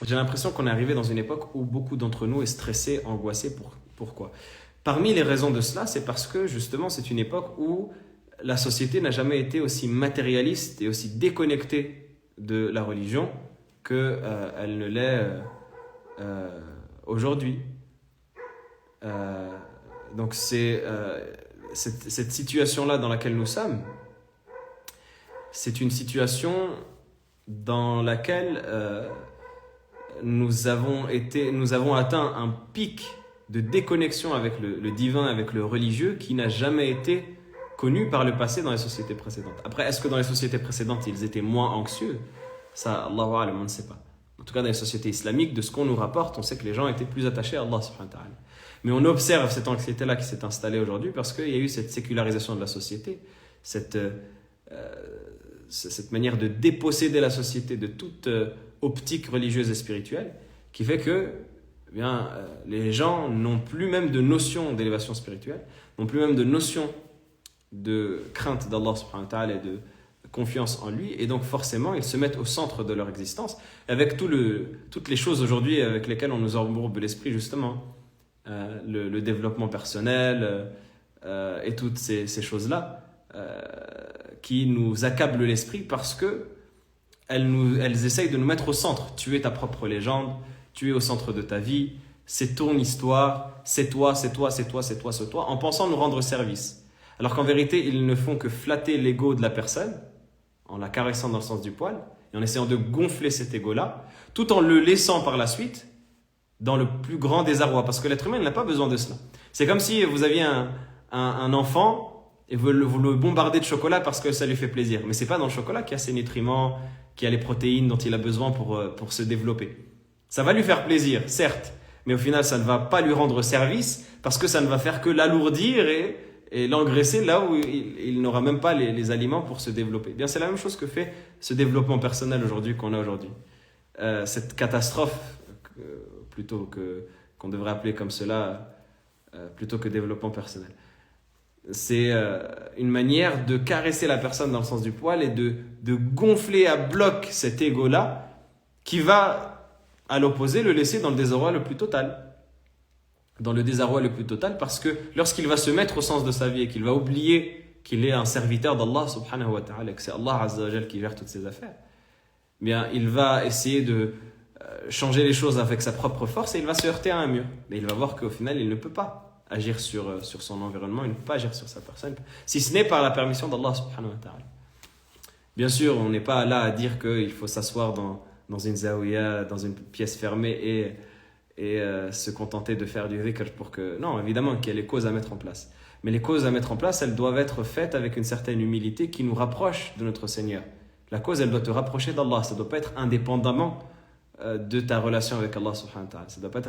J'ai l'impression qu'on est arrivé dans une époque où beaucoup d'entre nous est stressé, angoissé. Pourquoi? Parmi les raisons de cela, c'est parce que justement, c'est une époque où la société n'a jamais été aussi matérialiste et aussi déconnectée de la religion qu'elle ne l'est aujourd'hui. Euh, donc cette situation-là dans laquelle nous sommes, c'est une situation dans laquelle nous avons atteint un pic de déconnexion avec le divin, avec le religieux, qui n'a jamais été connu par le passé dans les sociétés précédentes. Après, est-ce que dans les sociétés précédentes, ils étaient moins anxieux? Ça, Allahu A'lam, on ne sait pas. En tout cas, dans les sociétés islamiques, de ce qu'on nous rapporte, on sait que les gens étaient plus attachés à Allah subhanahu wa ta'ala. Mais on observe cette anxiété-là qui s'est installée aujourd'hui parce qu'il y a eu cette sécularisation de la société, cette manière de déposséder la société de toute optique religieuse et spirituelle, qui fait que les gens n'ont plus même de notion d'élévation spirituelle, n'ont plus même de notion de crainte d'Allah subhanahu wa ta'ala et de confiance en lui, et donc forcément ils se mettent au centre de leur existence avec toutes les choses aujourd'hui avec lesquelles on nous embourbe l'esprit, justement le développement personnel et toutes ces choses-là qui nous accablent l'esprit parce que elles essayent de nous mettre au centre. Tu es ta propre légende, tu es au centre de ta vie, c'est ton histoire, c'est toi, en pensant nous rendre service. Alors qu'en vérité, ils ne font que flatter l'ego de la personne, en la caressant dans le sens du poil, et en essayant de gonfler cet ego-là, tout en le laissant par la suite dans le plus grand désarroi, parce que l'être humain n'a pas besoin de cela. C'est comme si vous aviez un enfant et vous le bombardez de chocolat parce que ça lui fait plaisir. Mais ce n'est pas dans le chocolat qu'il y a ses nutriments, qu'il y a les protéines dont il a besoin pour se développer. Ça va lui faire plaisir, certes, mais au final, ça ne va pas lui rendre service parce que ça ne va faire que l'alourdir et l'engraisser là où il n'aura même pas les aliments pour se développer. Bien, c'est la même chose que fait ce développement personnel aujourd'hui qu'on a aujourd'hui. Cette catastrophe, qu'on devrait appeler comme cela, plutôt que développement personnel. C'est une manière de caresser la personne dans le sens du poil et de gonfler à bloc cet ego-là qui va, à l'opposé, le laisser dans le désarroi le plus total. Dans le désarroi le plus total, parce que lorsqu'il va se mettre au sens de sa vie et qu'il va oublier qu'il est un serviteur d'Allah subhanahu wa ta'ala, que c'est Allah azza wa jal qui gère toutes ses affaires, bien, il va essayer de changer les choses avec sa propre force et il va se heurter à un mur. Mais il va voir qu'au final, il ne peut pas agir sur son environnement, il ne peut pas agir sur sa personne, si ce n'est par la permission d'Allah subhanahu wa ta'ala. Bien sûr, on n'est pas là à dire qu'il faut s'asseoir dans une zaouïa, dans une pièce fermée et se contenter de faire du dhikr pour que... Non, évidemment qu'il y a les causes à mettre en place. Mais les causes à mettre en place, elles doivent être faites avec une certaine humilité qui nous rapproche de notre Seigneur. La cause, elle doit te rapprocher d'Allah. Ça ne doit pas être indépendamment de ta relation avec Allah subhanahu wa ta'ala. Ça ne doit pas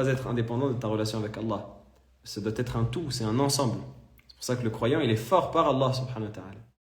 être indépendant de ta relation avec Allah. Ça doit être un tout, c'est un ensemble. C'est pour ça que le croyant, il est fort par Allah subhanahu wa ta'ala.